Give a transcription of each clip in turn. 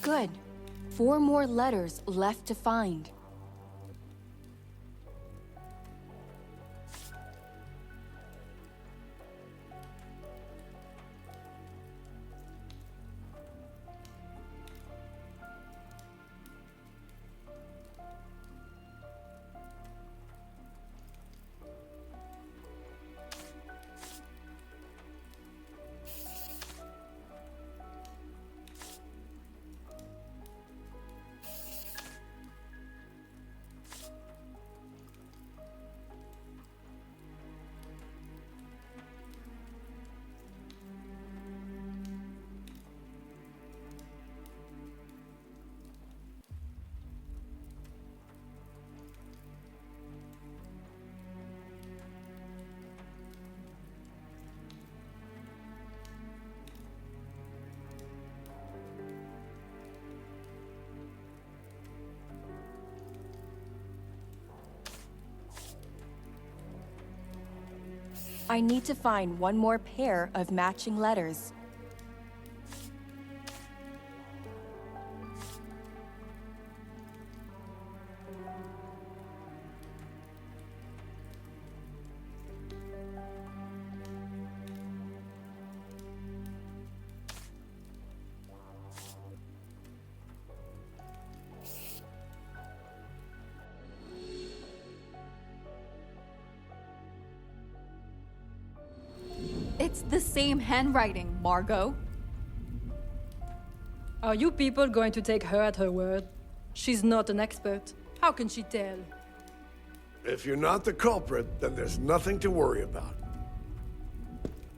Good. 4 more letters left to find. I need to find 1 more pair of matching letters. It's the same handwriting, Margot. Are you people going to take her at her word? She's not an expert. How can she tell? If you're not the culprit, then there's nothing to worry about.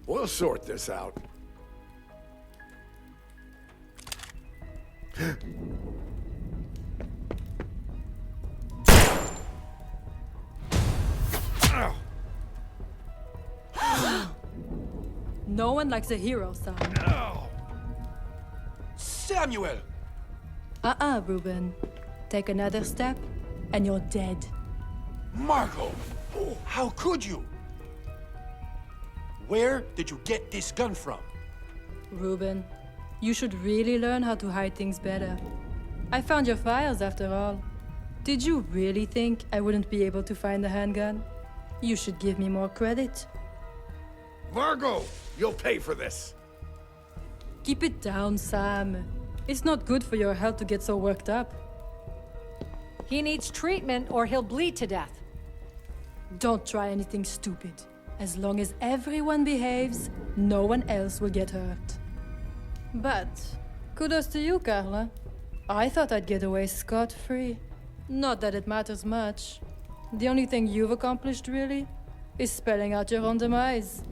We'll sort this out. No one likes a hero, Sam. Samuel! Ruben. Take another step, and you're dead. Margot! How could you? Where did you get this gun from? Ruben, you should really learn how to hide things better. I found your files, after all. Did you really think I wouldn't be able to find the handgun? You should give me more credit. Margot, you'll pay for this. Keep it down, Sam. It's not good for your health to get so worked up. He needs treatment or he'll bleed to death. Don't try anything stupid. As long as everyone behaves, no one else will get hurt. But kudos to you, Carla. I thought I'd get away scot-free. Not that it matters much. The only thing you've accomplished, really, is spelling out your own demise.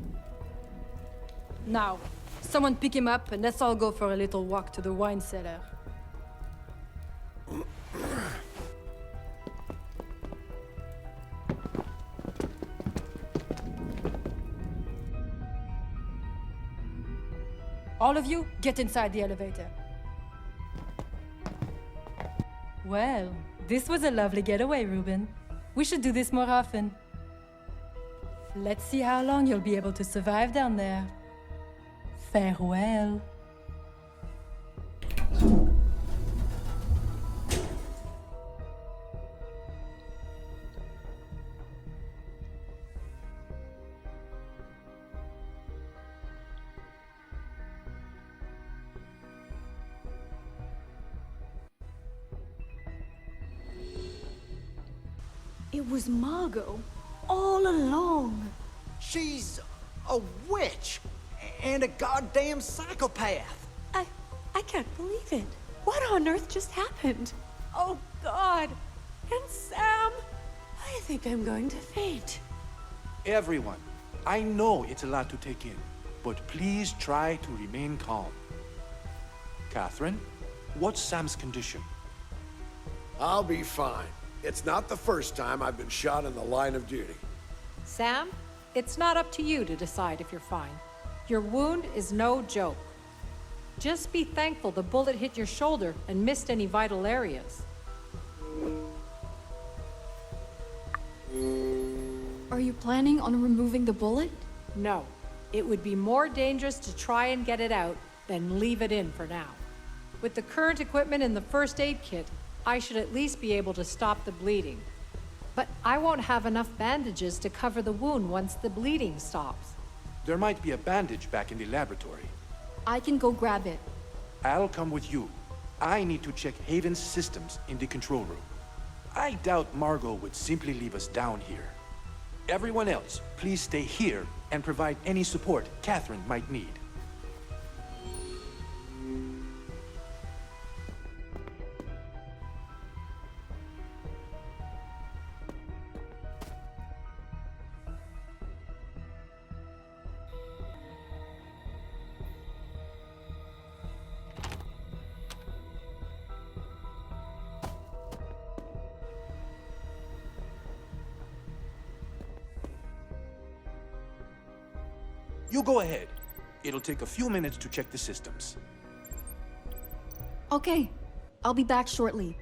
Now, someone pick him up and let's all go for a little walk to the wine cellar. All of you, get inside the elevator. Well, this was a lovely getaway, Ruben. We should do this more often. Let's see how long you'll be able to survive down there. Farewell. It was Margot all along. She's a witch and a goddamn psychopath. I can't believe it. What on earth just happened? Oh, God. And Sam. I think I'm going to faint. Everyone, I know it's a lot to take in, but please try to remain calm. Catherine, what's Sam's condition? I'll be fine. It's not the first time I've been shot in the line of duty. Sam, it's not up to you to decide if you're fine. Your wound is no joke. Just be thankful the bullet hit your shoulder and missed any vital areas. Are you planning on removing the bullet? No, it would be more dangerous to try and get it out than leave it in for now. With the current equipment in the first aid kit, I should at least be able to stop the bleeding. But I won't have enough bandages to cover the wound once the bleeding stops. There might be a bandage back in the laboratory. I can go grab it. I'll come with you. I need to check Haven's systems in the control room. I doubt Margot would simply leave us down here. Everyone else, please stay here and provide any support Catherine might need. You go ahead. It'll take a few minutes to check the systems. Okay, I'll be back shortly.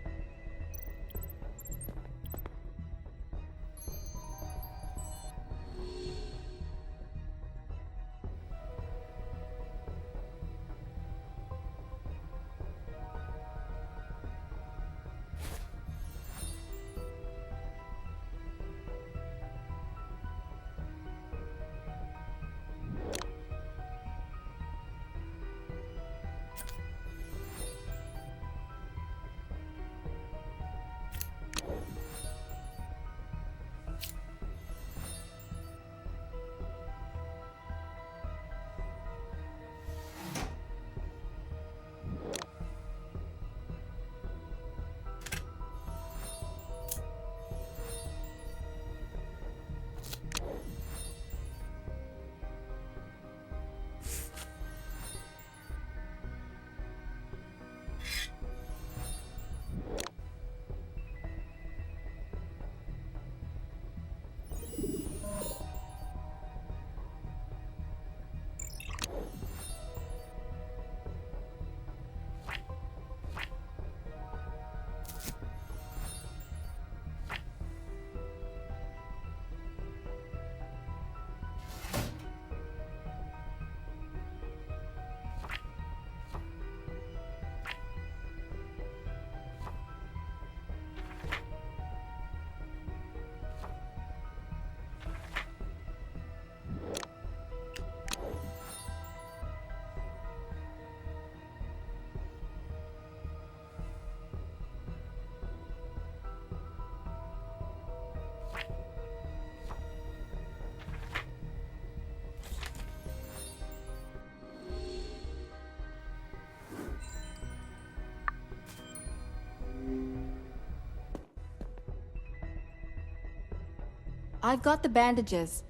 I've got the bandages.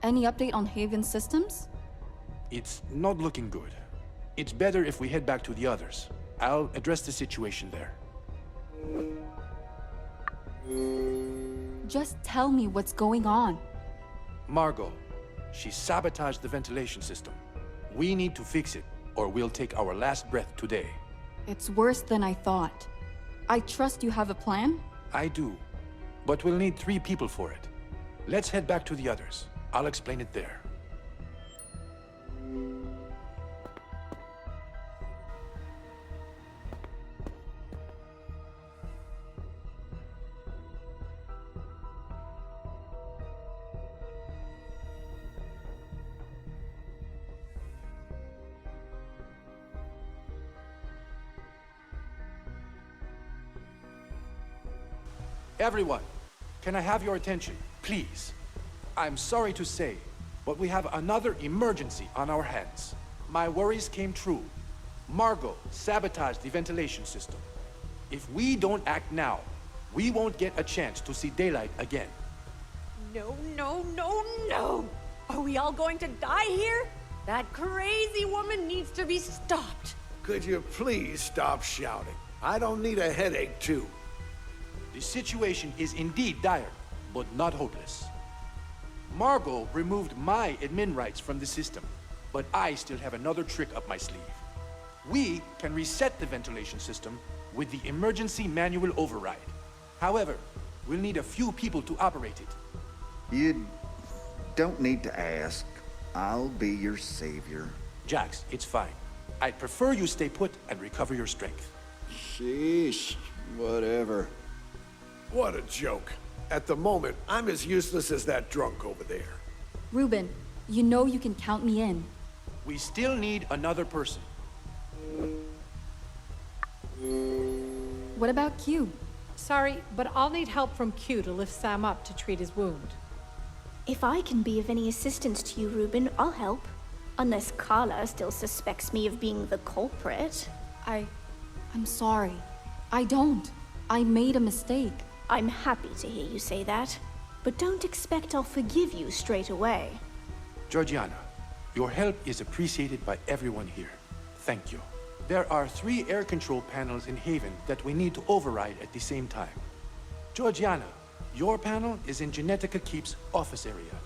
Any update on Haven's systems? It's not looking good. It's better if we head back to the others. I'll address the situation there. Just tell me what's going on. Margot, she sabotaged the ventilation system. We need to fix it, or we'll take our last breath today. It's worse than I thought. I trust you have a plan? I do, but we'll need 3 people for it. Let's head back to the others. I'll explain it there. Everyone, can I have your attention, please? I'm sorry to say, but we have another emergency on our hands. My worries came true. Margot sabotaged the ventilation system. If we don't act now, we won't get a chance to see daylight again. No, no, no, no! Are we all going to die here? That crazy woman needs to be stopped. Could you please stop shouting? I don't need a headache, too. The situation is indeed dire, but not hopeless. Margot removed my admin rights from the system, but I still have another trick up my sleeve. We can reset the ventilation system with the emergency manual override. However, we'll need a few people to operate it. You don't need to ask. I'll be your savior. Jax, it's fine. I'd prefer you stay put and recover your strength. Sheesh, whatever. What a joke. At the moment, I'm as useless as that drunk over there. Ruben, you know you can count me in. We still need another person. What about Q? Sorry, but I'll need help from Q to lift Sam up to treat his wound. If I can be of any assistance to you, Ruben, I'll help. Unless Carla still suspects me of being the culprit. I'm sorry. I don't. I made a mistake. I'm happy to hear you say that. But don't expect I'll forgive you straight away. Georgiana, your help is appreciated by everyone here. Thank you. There are 3 air control panels in Haven that we need to override at the same time. Georgiana, your panel is in Genetica Keep's office area.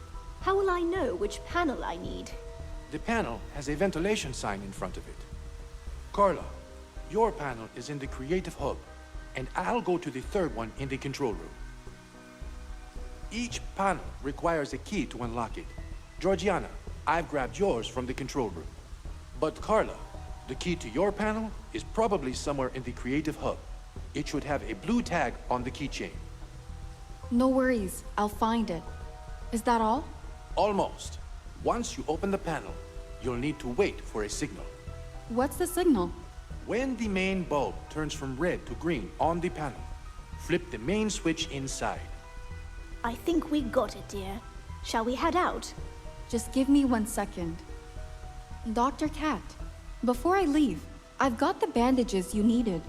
How will I know which panel I need? The panel has a ventilation sign in front of it. Carla, your panel is in the creative hub, and I'll go to the 3rd one in the control room. Each panel requires a key to unlock it. Georgiana, I've grabbed yours from the control room. But Carla, the key to your panel is probably somewhere in the creative hub. It should have a blue tag on the keychain. No worries. I'll find it. Is that all? Almost. Once you open the panel, you'll need to wait for a signal. What's the signal? When the main bulb turns from red to green on the panel, flip the main switch inside. I think we got it, dear. Shall we head out? Just give me 1 second. Dr. Cat, before I leave, I've got the bandages you needed.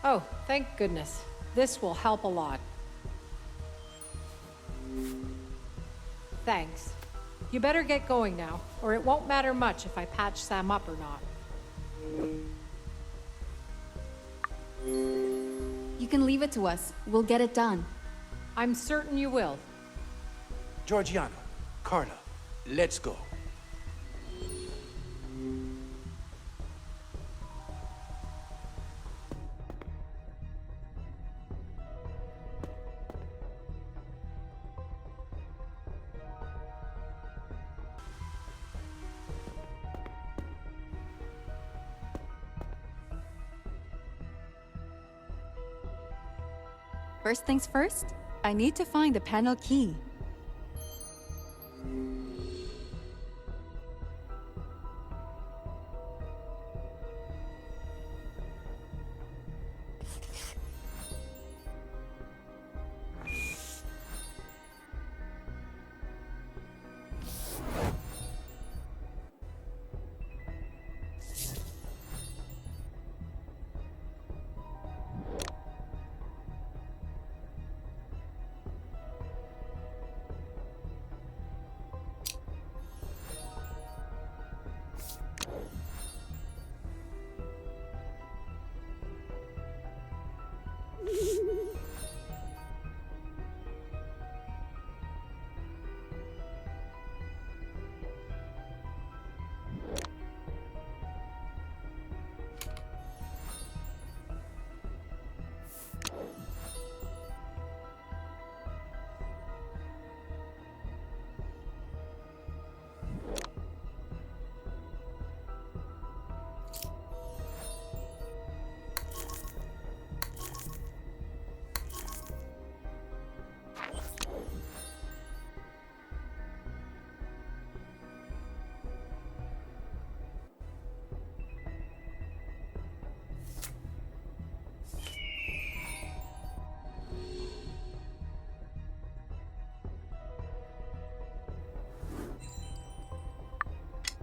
Oh, thank goodness. This will help a lot. Thanks. You better get going now, or it won't matter much if I patch Sam up or not. You can leave it to us. We'll get it done. I'm certain you will. Georgiana, Carla, let's go. First things first, I need to find the panel key.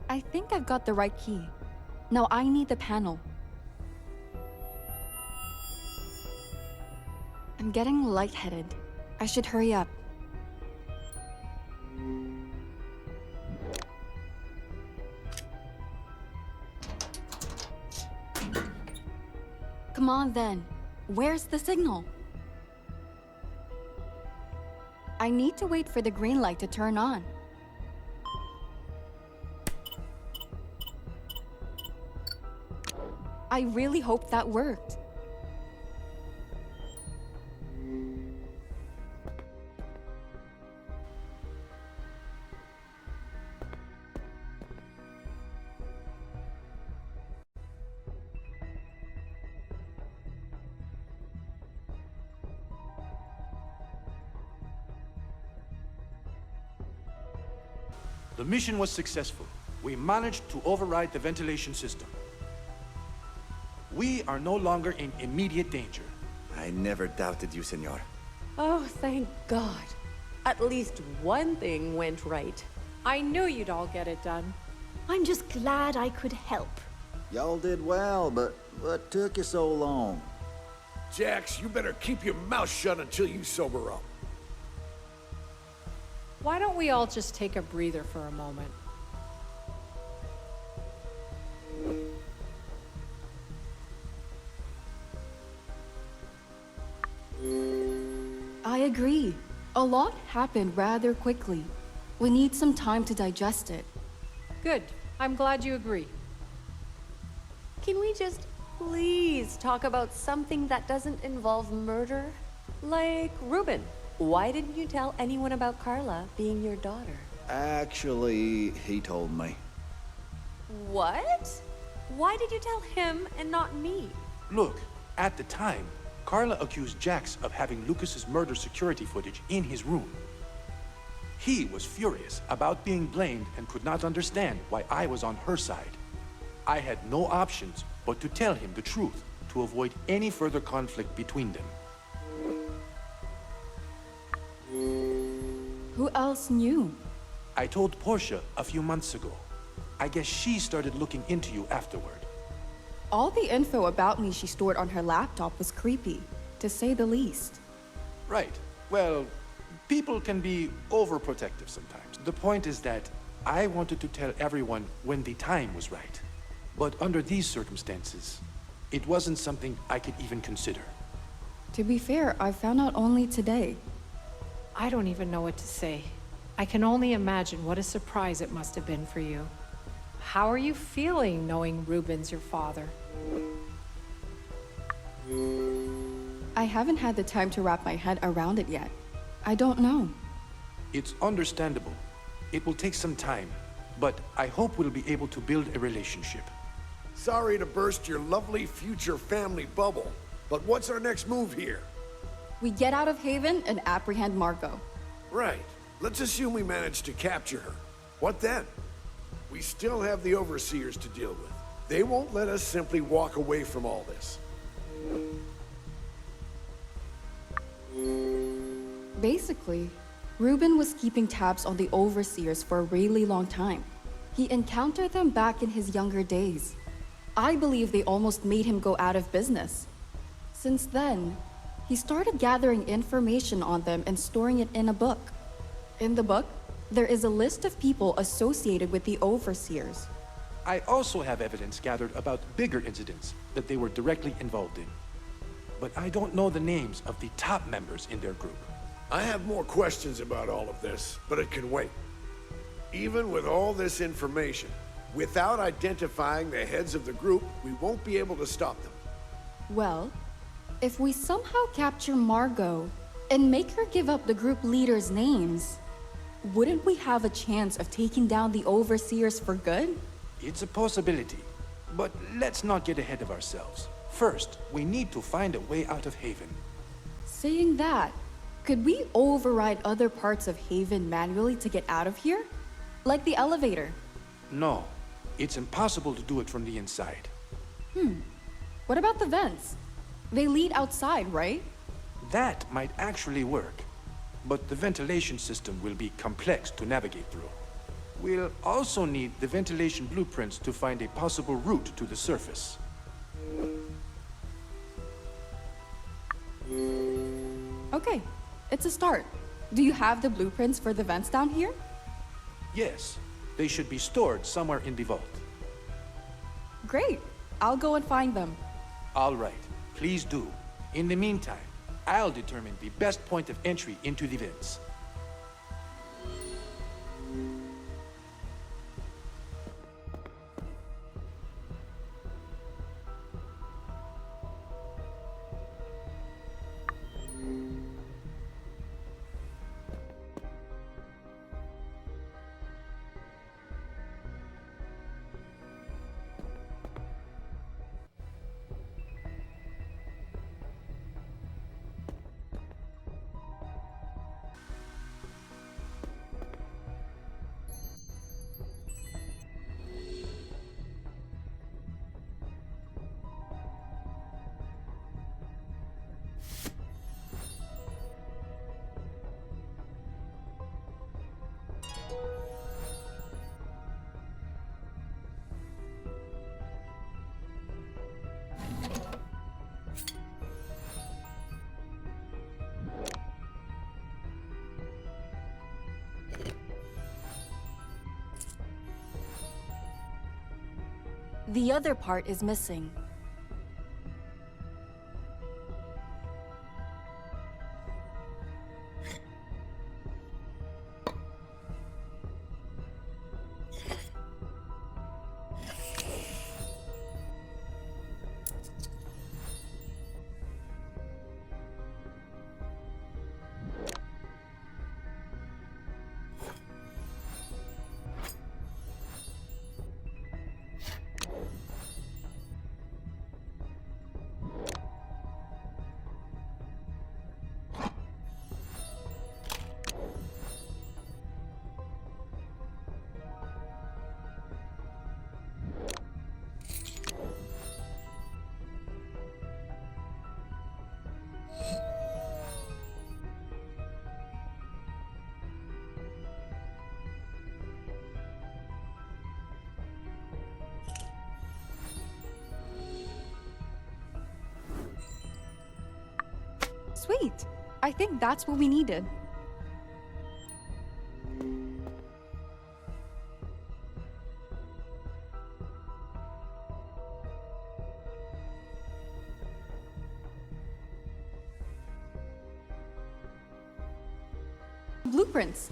I think I've got the right key. Now I need the panel. I'm getting lightheaded. I should hurry up. Come on then. Where's the signal? I need to wait for the green light to turn on. I really hope that worked. The mission was successful. We managed to override the ventilation system. We are no longer in immediate danger. I never doubted you, senor. Oh, thank God. At least one thing went right. I knew you'd all get it done. I'm just glad I could help. Y'all did well, but what took you so long? Jax, you better keep your mouth shut until you sober up. Why don't we all just take a breather for a moment? I agree. A lot happened rather quickly. We need some time to digest it. Good. I'm glad you agree. Can we just please talk about something that doesn't involve murder? Like, Ruben, why didn't you tell anyone about Carla being your daughter? Actually, he told me. What? Why did you tell him and not me? Look, at the time, Carla accused Jax of having Lucas's murder security footage in his room. He was furious about being blamed and could not understand why I was on her side. I had no options but to tell him the truth to avoid any further conflict between them. Who else knew? I told Portia a few months ago. I guess she started looking into you afterward. All the info about me she stored on her laptop was creepy, to say the least. Right. Well, people can be overprotective sometimes. The point is that I wanted to tell everyone when the time was right. But under these circumstances, it wasn't something I could even consider. To be fair, I found out only today. I don't even know what to say. I can only imagine what a surprise it must have been for you. How are you feeling knowing Ruben's your father? I haven't had the time to wrap my head around it yet. I don't know. It's understandable. It will take some time, but I hope we'll be able to build a relationship. Sorry to burst your lovely future family bubble, but what's our next move here? We get out of Haven and apprehend Margot. Right. Let's assume we managed to capture her. What then? We still have the overseers to deal with. They won't let us simply walk away from all this. Basically, Ruben was keeping tabs on the overseers for a really long time. He encountered them back in his younger days. I believe they almost made him go out of business. Since then, he started gathering information on them and storing it in a book. In the book, there is a list of people associated with the overseers. I also have evidence gathered about bigger incidents that they were directly involved in. But I don't know the names of the top members in their group. I have more questions about all of this, but it can wait. Even with all this information, without identifying the heads of the group, we won't be able to stop them. Well, if we somehow capture Margot and make her give up the group leaders' names, wouldn't we have a chance of taking down the overseers for good? It's a possibility, but let's not get ahead of ourselves. First, we need to find a way out of Haven. Saying that, could we override other parts of Haven manually to get out of here? Like the elevator? No, it's impossible to do it from the inside. What about the vents? They lead outside, right? That might actually work, but the ventilation system will be complex to navigate through. We'll also need the ventilation blueprints to find a possible route to the surface. Okay, it's a start. Do you have the blueprints for the vents down here? Yes, they should be stored somewhere in the vault. Great. I'll go and find them. All right, please do. In the meantime, I'll determine the best point of entry into the vents. The other part is missing. Sweet. I think that's what we needed. Blueprints.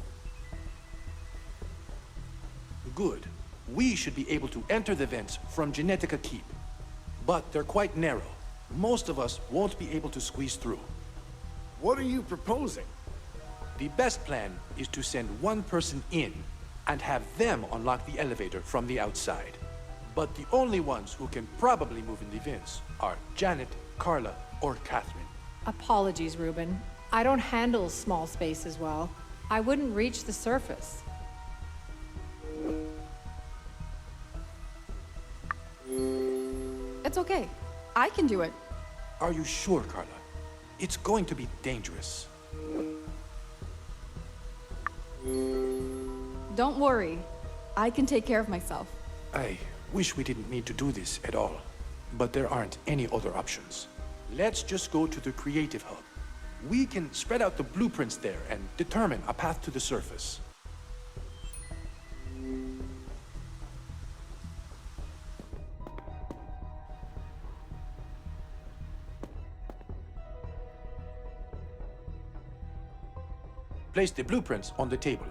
Good. We should be able to enter the vents from Genetica Keep. But they're quite narrow. Most of us won't be able to squeeze through. What are you proposing? The best plan is to send one person in and have them unlock the elevator from the outside. But the only ones who can probably move in the vents are Janet, Carla, or Catherine. Apologies, Ruben. I don't handle small spaces well. I wouldn't reach the surface. It's okay. I can do it. Are you sure, Carla? It's going to be dangerous. Don't worry. I can take care of myself. I wish we didn't need to do this at all, but there aren't any other options. Let's just go to the creative hub. We can spread out the blueprints there and determine a path to the surface. Place the blueprints on the table.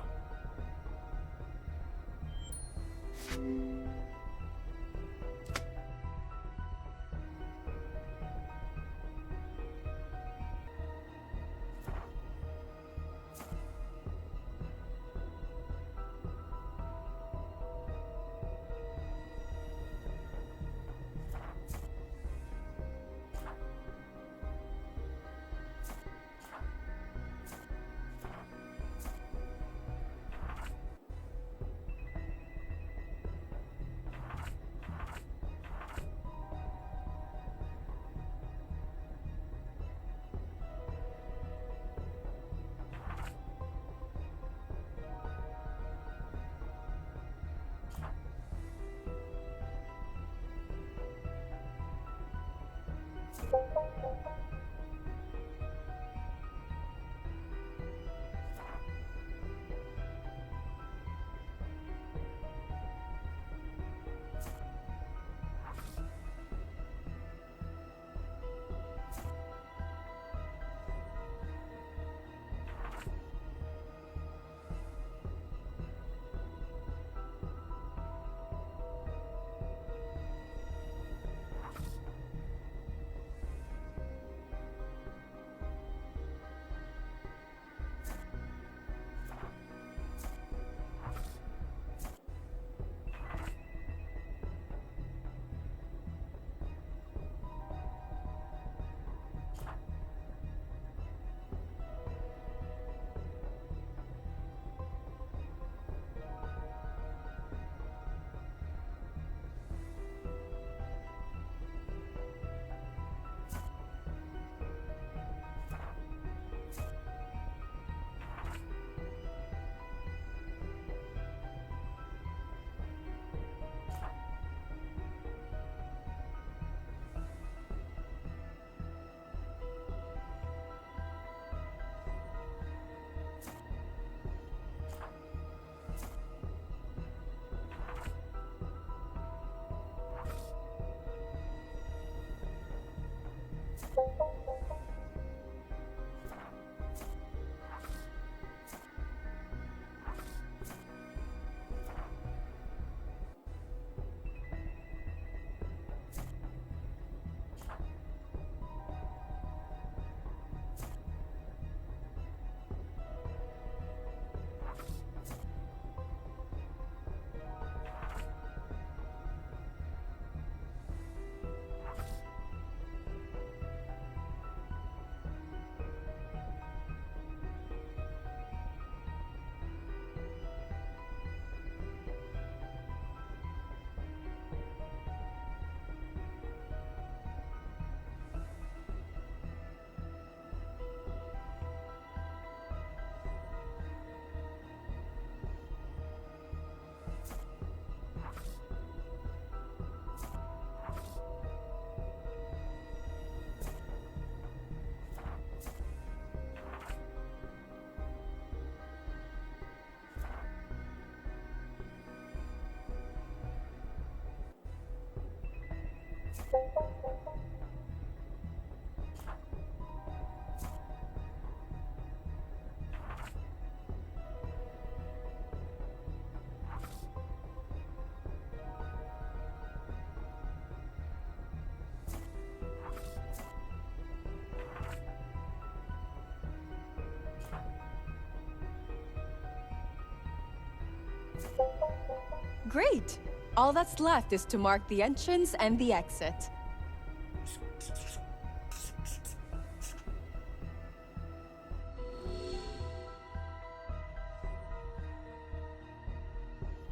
Great! All that's left is to mark the entrance and the exit.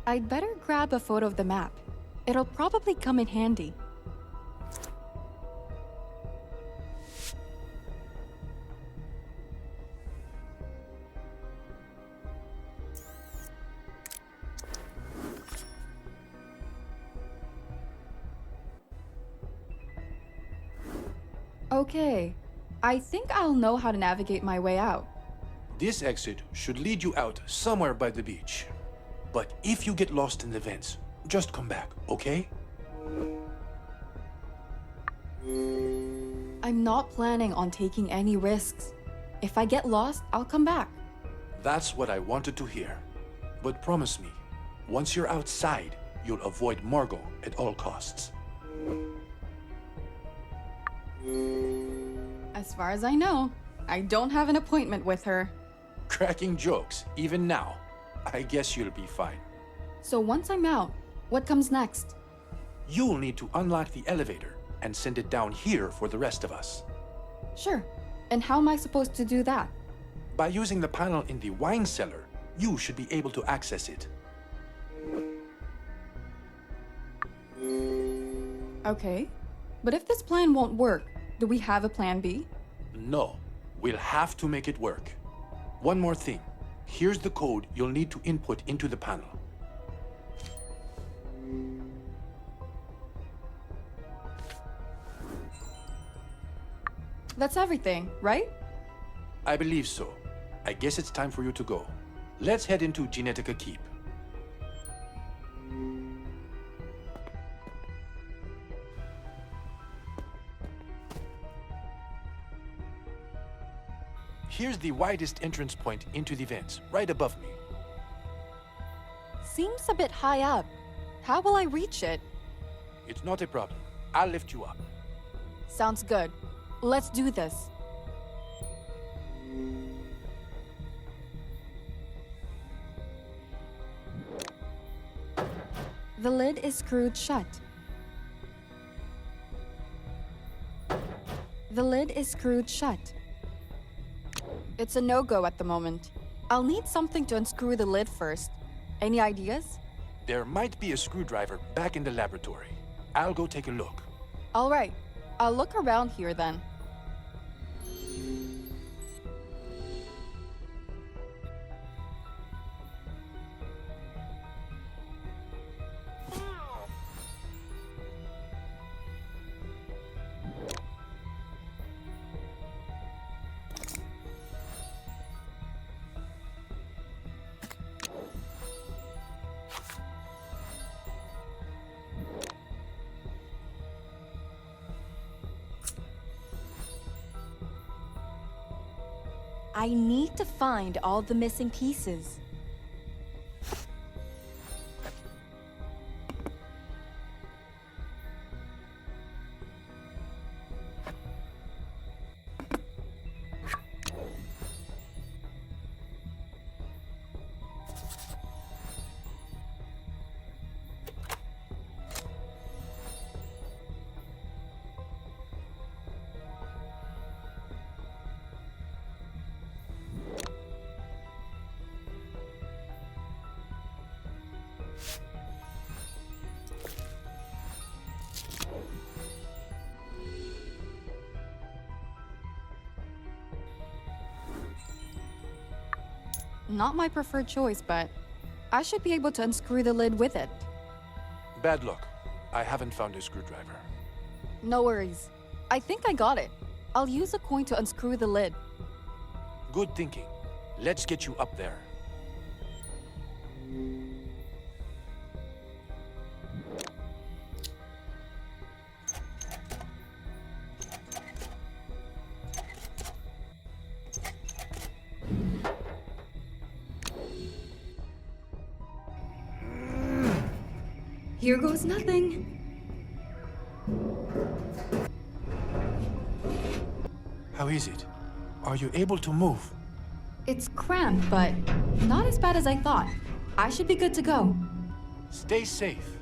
I'd better grab a photo of the map. It'll probably come in handy. Okay, I think I'll know how to navigate my way out. This exit should lead you out somewhere by the beach. But if you get lost in the vents, just come back, okay? I'm not planning on taking any risks. If I get lost, I'll come back. That's what I wanted to hear. But promise me, once you're outside, you'll avoid Margot at all costs. As far as I know, I don't have an appointment with her. Cracking jokes, even now. I guess you'll be fine. So once I'm out, what comes next? You'll need to unlock the elevator and send it down here for the rest of us. Sure. And how am I supposed to do that? By using the panel in the wine cellar, you should be able to access it. Okay. But if this plan won't work, do we have a plan B? No, we'll have to make it work. One more thing. Here's the code you'll need to input into the panel. That's everything, right? I believe so. I guess it's time for you to go. Let's head into Genetica Keep. Here's the widest entrance point into the vents, right above me. Seems a bit high up. How will I reach it? It's not a problem. I'll lift you up. Sounds good. Let's do this. The lid is screwed shut. The lid is screwed shut. It's a no-go at the moment. I'll need something to unscrew the lid first. Any ideas? There might be a screwdriver back in the laboratory. I'll go take a look. All right. I'll look around here then. I need to find all the missing pieces. Not my preferred choice, but I should be able to unscrew the lid with it. Bad luck. I haven't found a screwdriver. No worries. I think I got it. I'll use a coin to unscrew the lid. Good thinking. Let's get you up there. Here goes nothing. How is it? Are you able to move? It's cramped, but not as bad as I thought. I should be good to go. Stay safe.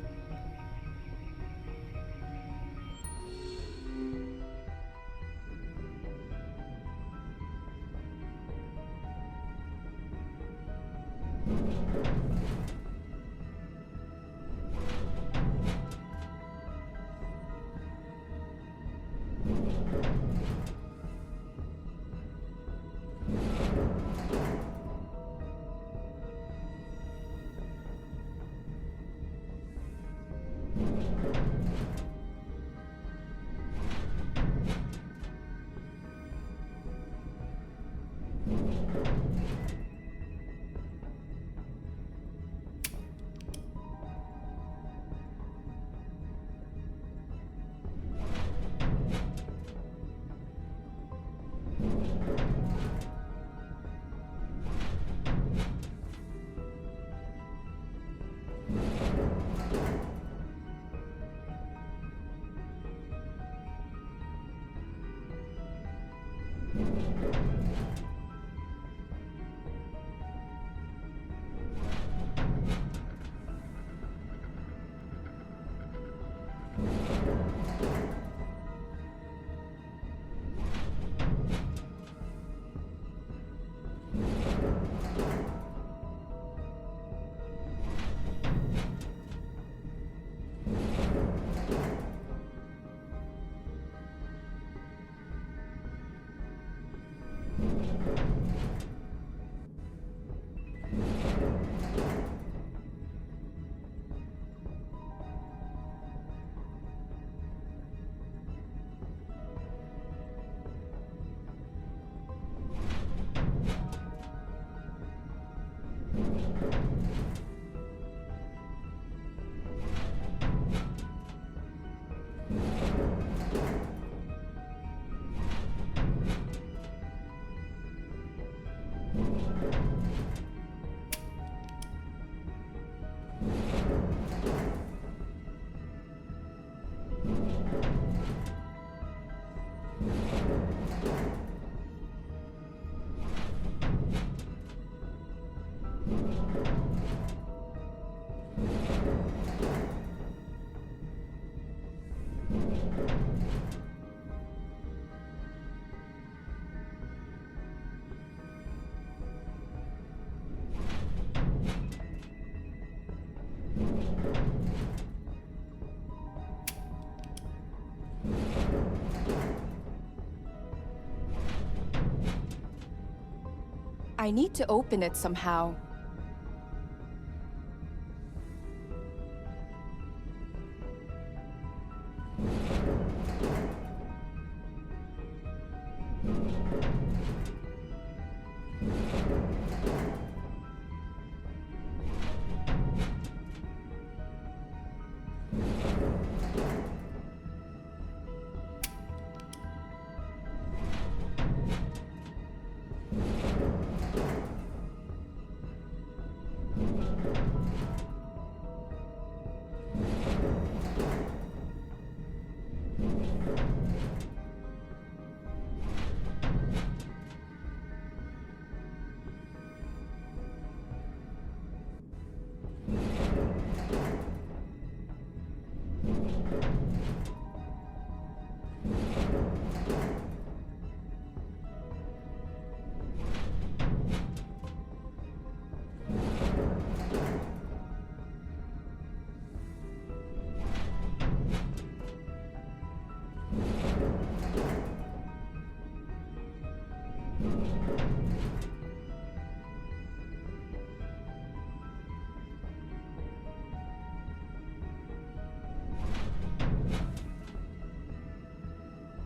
I need to open it somehow.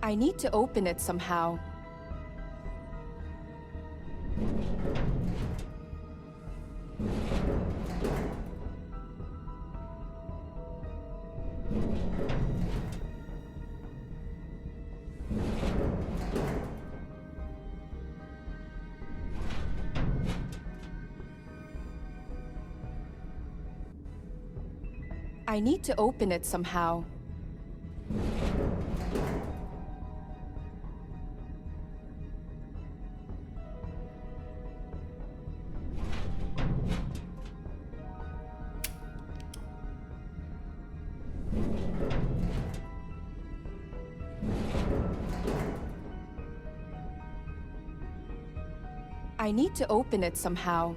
I need to open it somehow. I need to open it somehow. I need to open it somehow.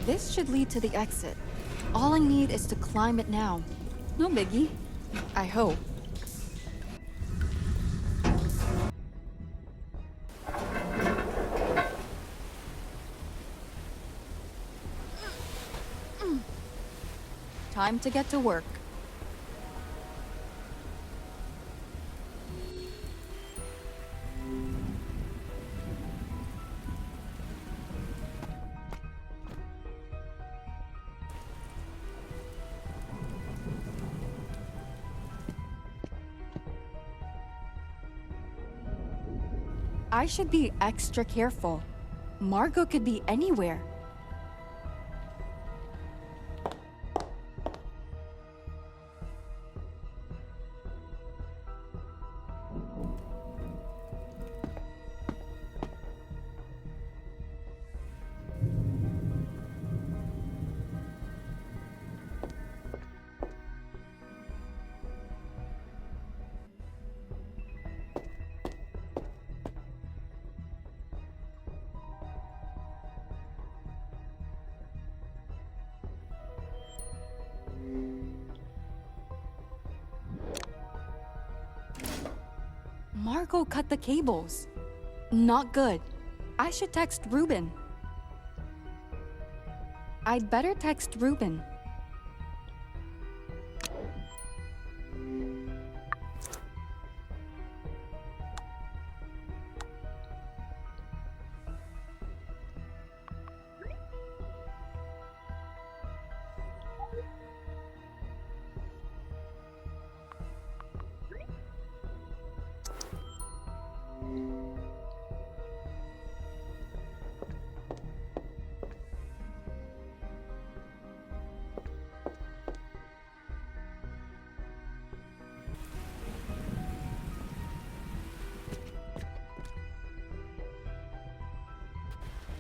This should lead to the exit. All I need is to climb it now. No biggie. I hope. Time to get to work. I should be extra careful. Margot could be anywhere. Margot cut the cables. Not good. I should text Ruben. I'd better text Ruben.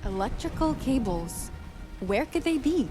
Electrical cables. Where could they be?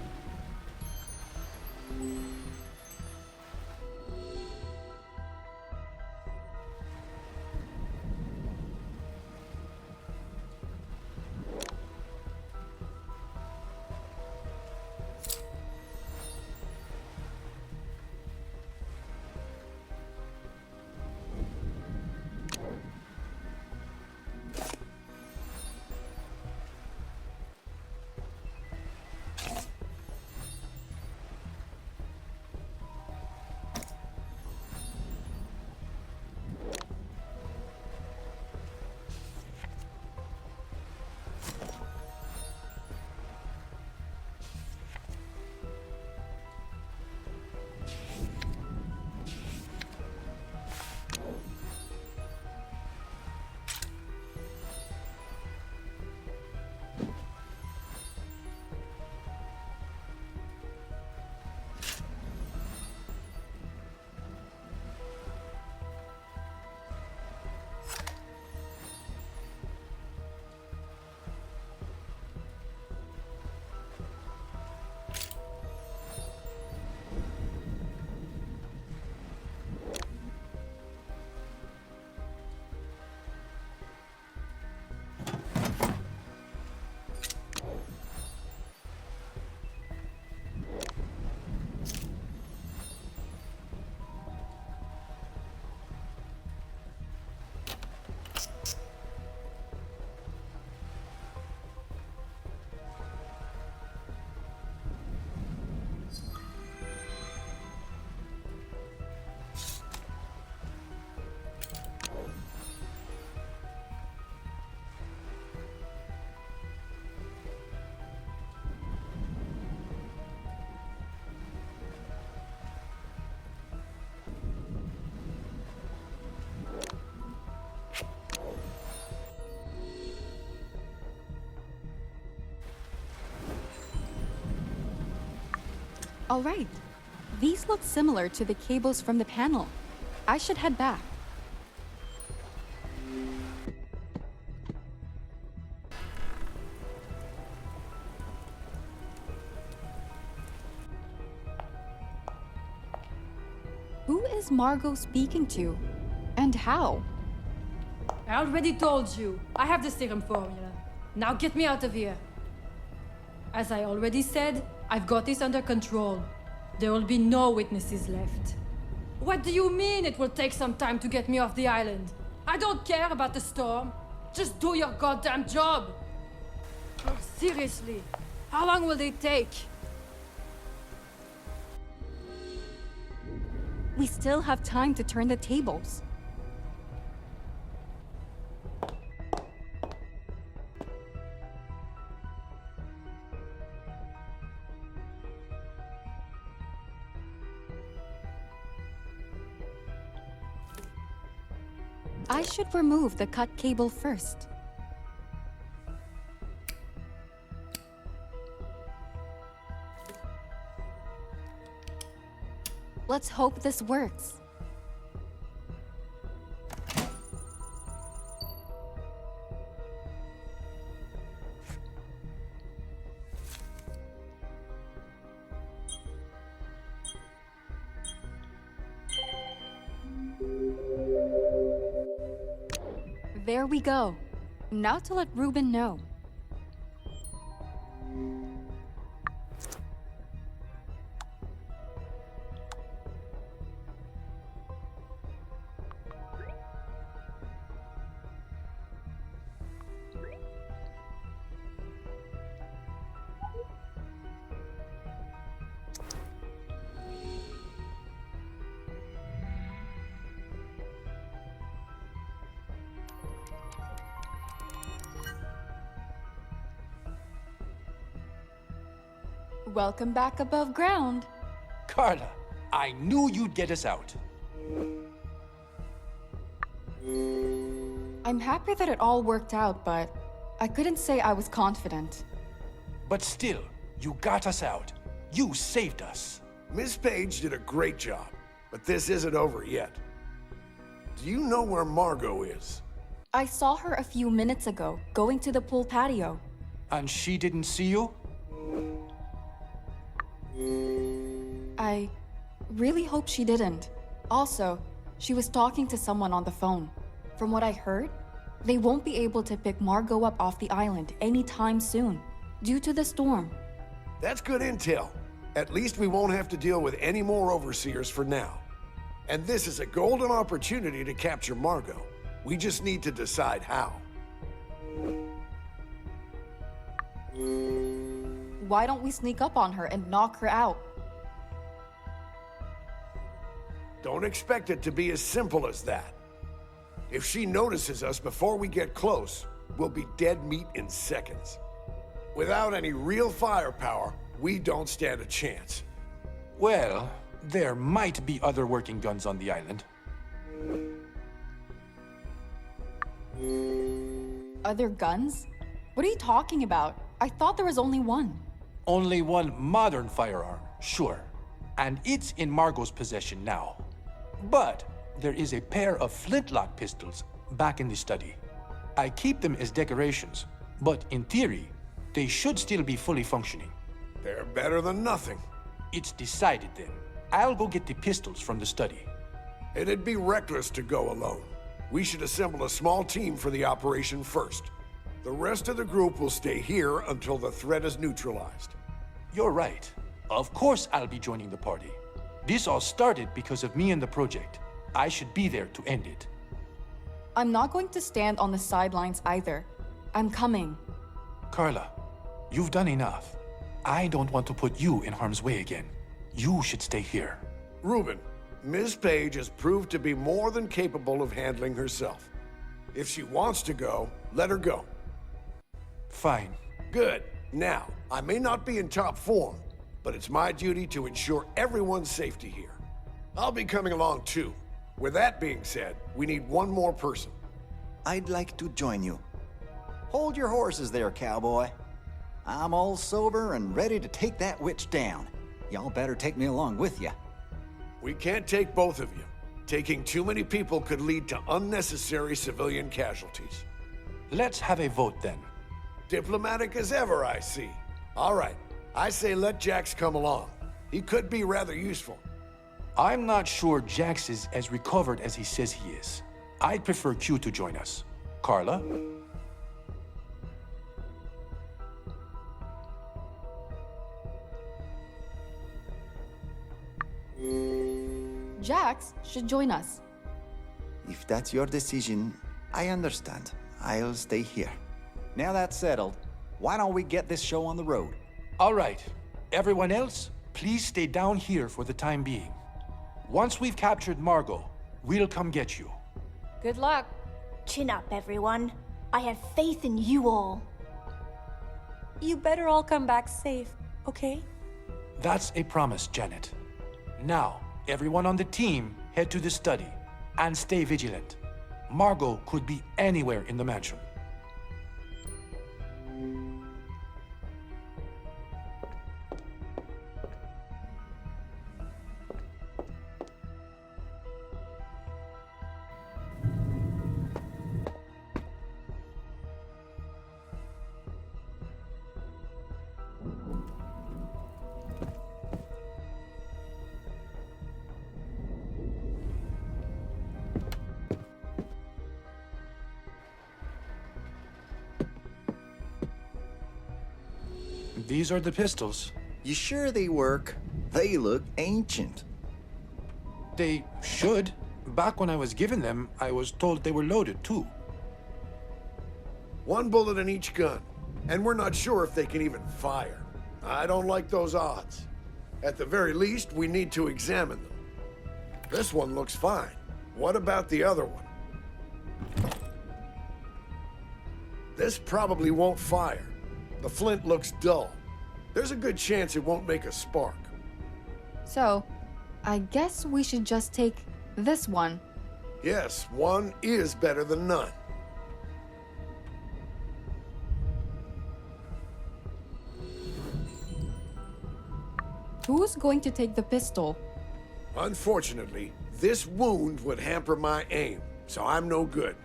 All right. These look similar to the cables from the panel. I should head back. Who is Margot speaking to? And how? I already told you. I have the serum formula. Now get me out of here. As I already said, I've got this under control. There will be no witnesses left. What do you mean it will take some time to get me off the island? I don't care about the storm. Just do your goddamn job. Oh, seriously, how long will they take? We still have time to turn the tables. I should remove the cut cable first. Let's hope this works. There we go. Now to let Ruben know. Welcome back above ground. Carla, I knew you'd get us out. I'm happy that it all worked out, but I couldn't say I was confident. But still, you got us out. You saved us. Miss Page did a great job, but this isn't over yet. Do you know where Margot is? I saw her a few minutes ago, going to the pool patio. And she didn't see you? I really hope she didn't. Also, she was talking to someone on the phone. From what I heard, they won't be able to pick Margot up off the island anytime soon, due to the storm. That's good intel. At least we won't have to deal with any more overseers for now. And this is a golden opportunity to capture Margot. We just need to decide how. Why don't we sneak up on her and knock her out? Don't expect it to be as simple as that. If she notices us before we get close, we'll be dead meat in seconds. Without any real firepower, we don't stand a chance. Well, there might be other working guns on the island. Other guns? What are you talking about? I thought there was only one. Only one modern firearm, sure. And it's in Margot's possession now. But there is a pair of flintlock pistols back in the study. I keep them as decorations, but in theory, they should still be fully functioning. They're better than nothing. It's decided then. I'll go get the pistols from the study. It'd be reckless to go alone. We should assemble a small team for the operation first. The rest of the group will stay here until the threat is neutralized. You're right. Of course I'll be joining the party. This all started because of me and the project. I should be there to end it. I'm not going to stand on the sidelines either. I'm coming. Carla, you've done enough. I don't want to put you in harm's way again. You should stay here. Ruben, Ms. Page has proved to be more than capable of handling herself. If she wants to go, let her go. Fine. Good. Now, I may not be in top form, but it's my duty to ensure everyone's safety here. I'll be coming along too. With that being said, we need one more person. I'd like to join you. Hold your horses there, cowboy. I'm all sober and ready to take that witch down. Y'all better take me along with you. We can't take both of you. Taking too many people could lead to unnecessary civilian casualties. Let's have a vote then. Diplomatic as ever, I see. All right, I say let Jax come along. He could be rather useful. I'm not sure Jax is as recovered as he says he is. I'd prefer Q to join us. Carla? Jax should join us. If that's your decision, I understand. I'll stay here. Now that's settled, why don't we get this show on the road? All right. Everyone else, please stay down here for the time being. Once we've captured Margot, we'll come get you. Good luck. Chin up, everyone. I have faith in you all. You better all come back safe, okay? That's a promise, Janet. Now, everyone on the team, head to the study and stay vigilant. Margot could be anywhere in the mansion. These are the pistols. You sure they work? They look ancient. They should. Back when I was given them, I was told they were loaded too. One bullet in each gun, and we're not sure if they can even fire. I don't like those odds. At the very least, we need to examine them. This one looks fine. What about the other one? This probably won't fire. The flint looks dull. There's a good chance it won't make a spark. So, I guess we should just take this one. Yes, one is better than none. Who's going to take the pistol? Unfortunately, this wound would hamper my aim, so I'm no good.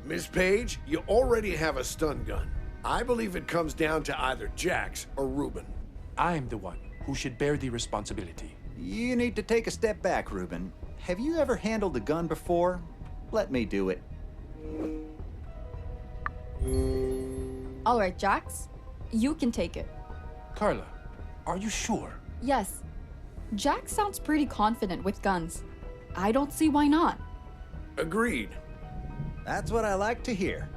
Miss Page, you already have a stun gun. I believe it comes down to either Jax or Reuben. I'm the one who should bear the responsibility. You need to take a step back, Reuben. Have you ever handled a gun before? Let me do it. All right, Jax, you can take it. Carla, are you sure? Yes. Jax sounds pretty confident with guns. I don't see why not. Agreed. That's what I like to hear.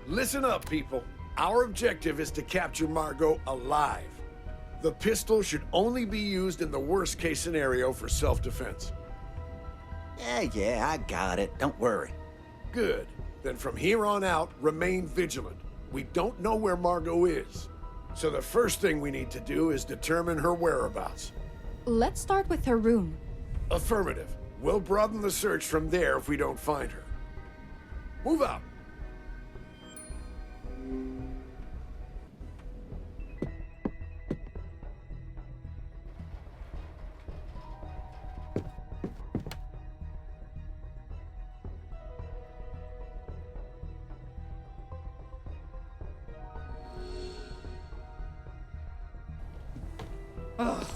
Listen up, people. Our objective is to capture Margot alive. The pistol should only be used in the worst-case scenario for self-defense. Yeah, I got it. Don't worry. Good. Then from here on out, remain vigilant. We don't know where Margot is. So the first thing we need to do is determine her whereabouts. Let's start with her room. Affirmative. We'll broaden the search from there if we don't find her. Move out. Ugh,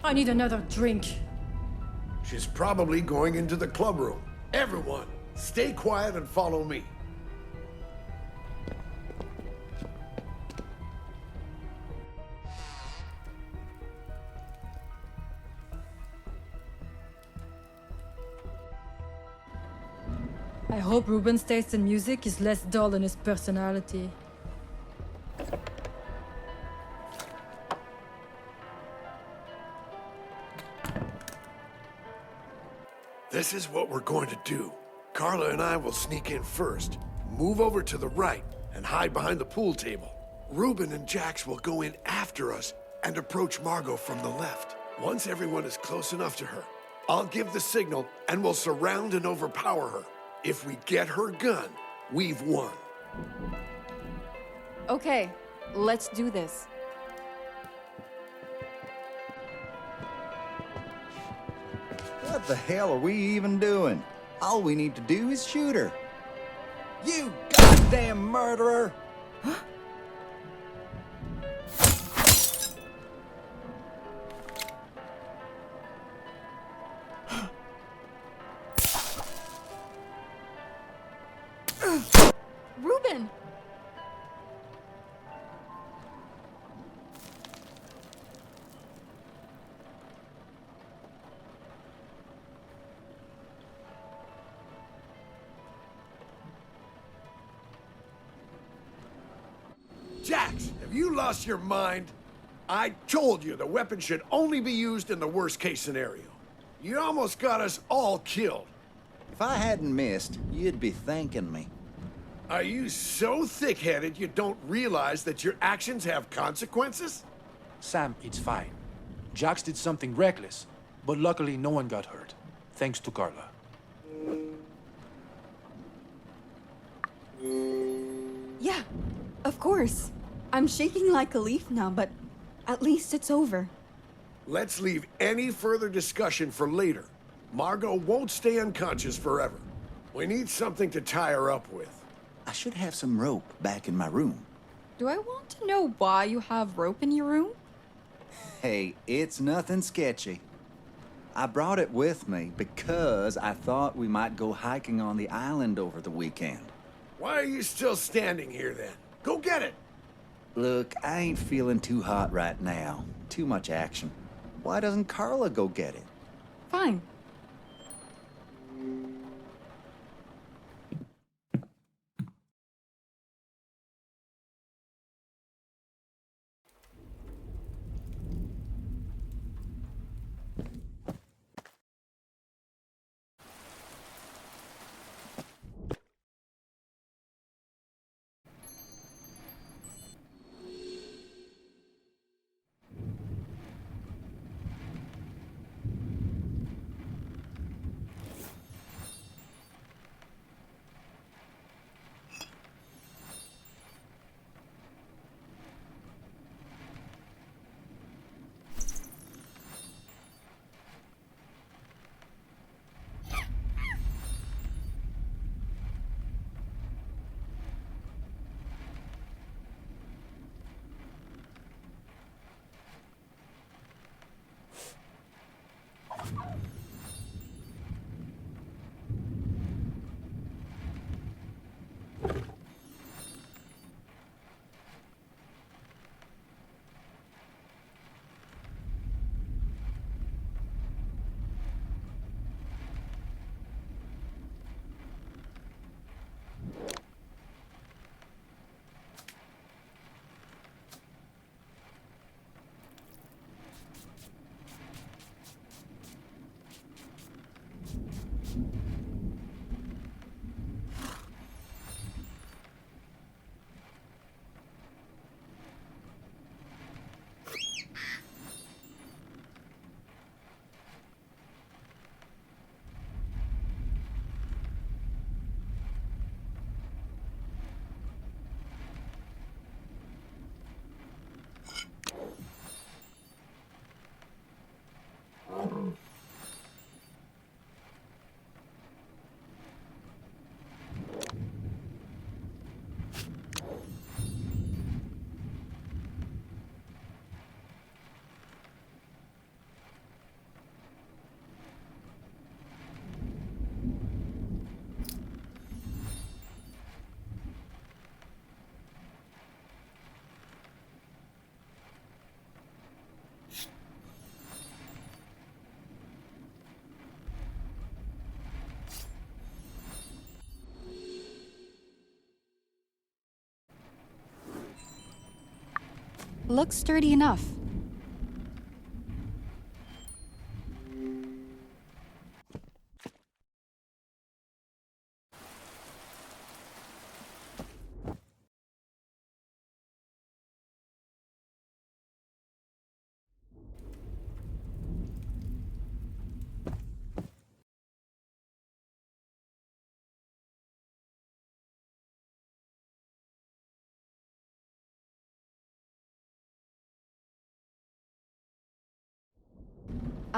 I need another drink. She's probably going into the club room. Everyone, stay quiet and follow me. I hope Reuben's taste in music is less dull than his personality. This is what we're going to do. Carla and I will sneak in first, move over to the right, and hide behind the pool table. Reuben and Jax will go in after us and approach Margot from the left. Once everyone is close enough to her, I'll give the signal and we'll surround and overpower her. If we get her gun, we've won. Okay, Let's do this. What the hell are we even doing? All we need to do is shoot her. You goddamn murderer! Ruben! Jax, have you lost your mind? I told you the weapon should only be used in the worst case scenario. You almost got us all killed. If I hadn't missed, you'd be thanking me. Are you so thick-headed you don't realize that your actions have consequences? Sam, it's fine. Jax did something reckless, but luckily no one got hurt. Thanks to Carla. Yeah, of course. I'm shaking like a leaf now, but at least it's over. Let's leave any further discussion for later. Margot won't stay unconscious forever. We need something to tie her up with. I should have some rope back in my room. Do I want to know why you have rope in your room? Hey, it's nothing sketchy. I brought it with me because I thought we might go hiking on the island over the weekend. Why are you still standing here then? Go get it! Look, I ain't feeling too hot right now. Too much action. Why doesn't Carla go get it? Fine. Looks sturdy enough.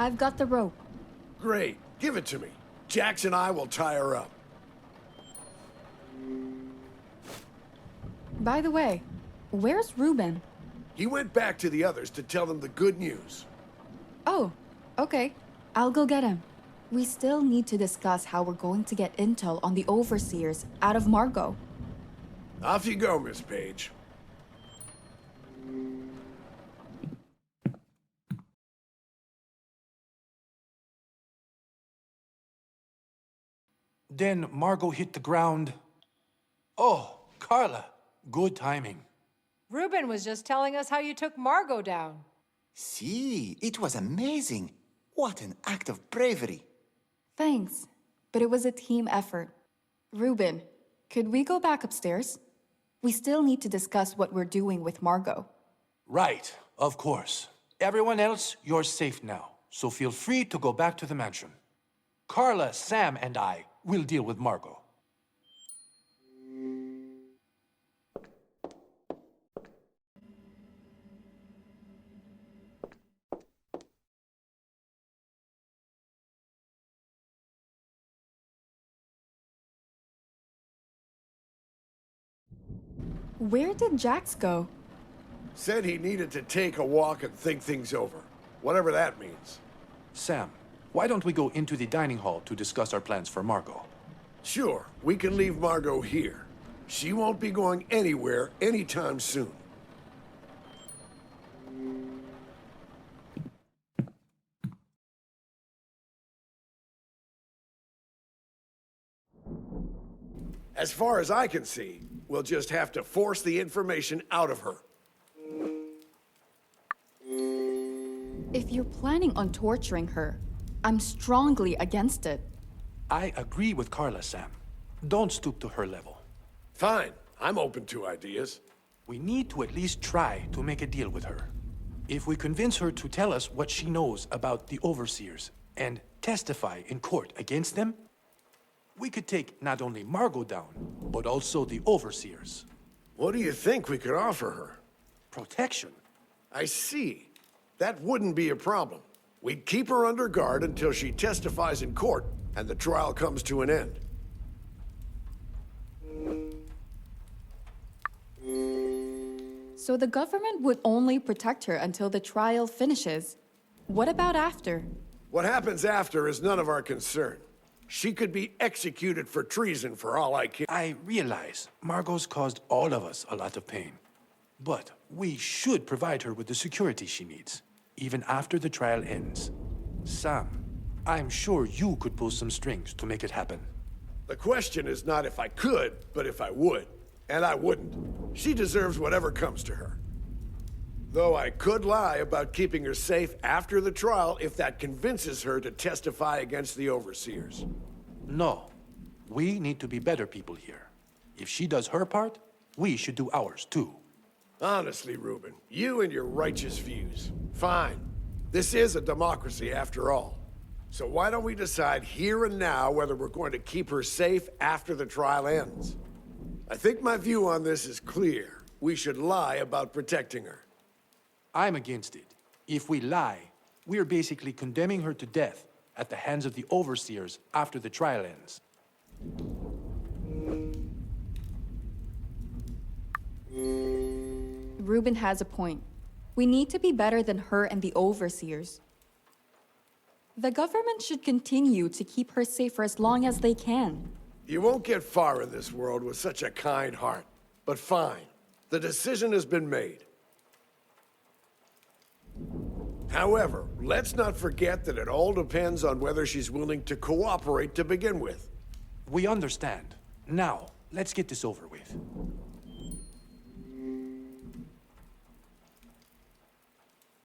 I've got the rope. Great. Give it to me. Jax and I will tie her up. By the way, where's Ruben? He went back to the others to tell them the good news. Oh, okay. I'll go get him. We still need to discuss how we're going to get intel on the overseers out of Margot. Off you go, Miss Page. Then Margot hit the ground. Oh, Carla, good timing. Ruben was just telling us how you took Margot down. See, it was amazing. What an act of bravery. Thanks, but it was a team effort. Ruben, could we go back upstairs? We still need to discuss what we're doing with Margot. Right, of course. Everyone else, you're safe now, so feel free to go back to the mansion. Carla, Sam, and I will deal with Margot. Where did Jax go? Said he needed to take a walk and think things over. Whatever that means. Sam, why don't we go into the dining hall to discuss our plans for Margot? Sure, we can leave Margot here. She won't be going anywhere anytime soon. As far as I can see, we'll just have to force the information out of her. If you're planning on torturing her, I'm strongly against it. I agree with Carla, Sam. Don't stoop to her level. Fine, I'm open to ideas. We need to at least try to make a deal with her. If we convince her to tell us what she knows about the overseers and testify in court against them, we could take not only Margot down, but also the overseers. What do you think we could offer her? Protection. I see. That wouldn't be a problem. We'd keep her under guard until she testifies in court and the trial comes to an end. So the government would only protect her until the trial finishes. What about after? What happens after is none of our concern. She could be executed for treason for all I care. I realize Margot's caused all of us a lot of pain. But we should provide her with the security she needs, even after the trial ends. Sam, I'm sure you could pull some strings to make it happen. The question is not if I could, but if I would. And I wouldn't. She deserves whatever comes to her. Though I could lie about keeping her safe after the trial if that convinces her to testify against the overseers. No. We need to be better people here. If she does her part, we should do ours too. Honestly, Ruben, you and your righteous views. Fine. This is a democracy after all. So why don't we decide here and now whether we're going to keep her safe after the trial ends? I think my view on this is clear. We should lie about protecting her. I'm against it. If we lie, we're basically condemning her to death at the hands of the overseers after the trial ends. Ruben has a point. We need to be better than her and the overseers. The government should continue to keep her safe for as long as they can. You won't get far in this world with such a kind heart. But fine. The decision has been made. However, let's not forget that it all depends on whether she's willing to cooperate to begin with. We understand. Now, let's get this over with.